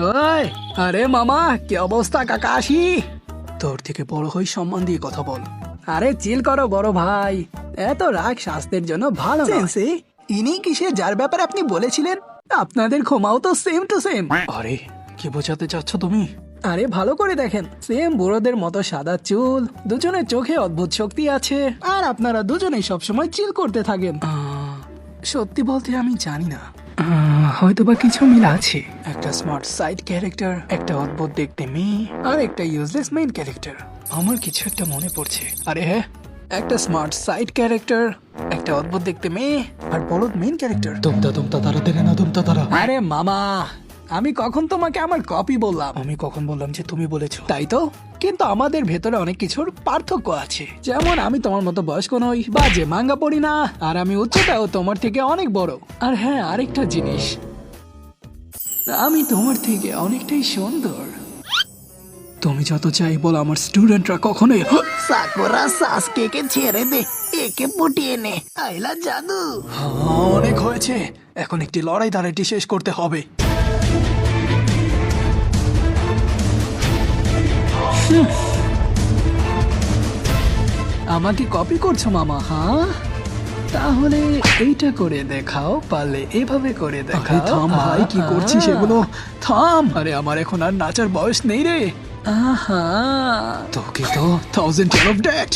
ওই, আরে মামা, কি অবস্থা কাকাশি? তোর থেকে বড় হই, সম্মান দিয়ে কথা বল। আরে চিল করো বড় ভাই, এত রাগ স্বাস্থ্যের জন্য ভালো না। ইনি কিসে যার ব্যাপারে আপনি বলেছিলেন? আপনাদের ক্ষমাও তো সেম টু সেম। আরে কি বোঝাতে চাচ্ছ তুমি? আরে ভালো করে দেখেন, সেম বুড়োদের মতো সাদা চুল, দুজনের চোখে অদ্ভুত শক্তি আছে, আর আপনারা দুজনেই সবসময় চিল করতে থাকেন। সত্যি বলতে আমি জানি না, হয়তোবা কিছু মিল আছে। একটা স্মার্ট সাইড ক্যারেক্টার, একটা অদ্ভুত দেখতে মেয়ে, আর একটা ইউজলেস মেইন ক্যারেক্টার। আমার কিছু একটা মনে পড়ছে। আরে হ্যাঁ, একটা স্মার্ট সাইড ক্যারেক্টার, একটা অদ্ভুত দেখতে মেয়ে, আর বলদ মেইন ক্যারেক্টার। তুমতা তারা দেনে না তুমতা তারা। আরে মামা, আমি কখন তোমাকে আমার কপি বললাম? আমি কখন বললাম যে তুমি বলেছো? তাই তো, কিন্তু আমাদের ভেতরে অনেক কিছুর পার্থক্য আছে। যেমন আমি তোমার মতো বয়স্ক নই, বা যে মাঙ্গা পড়ি না, আর আমি উচ্চতাও তোমার থেকে অনেক বড়। আর হ্যাঁ, আরেকটা জিনিস, আমি তোমার থেকে অনেকটাই সুন্দর। তুমি যত চাই বলো, আমার স্টুডেন্টরা কখনোই সাকুরা সাসকে ছেড়ে দে, একে পটিয়ে নে। আইলা জাদু। অনেক হয়েছে, এখন একটি লড়াই দাঁড়াইটি শেষ করতে হবে। আমাকে কপি করছো মামা? হ্যাঁ, তাহলে এইটা করে দেখাও, পারলে এভাবে করে দেখাও। থাম ভাই, কি করছিস এগুলো? থাম। আরে আমার এখন আর নাচার বয়স নেই রে। আহা, তোকে তো 1000 year of death।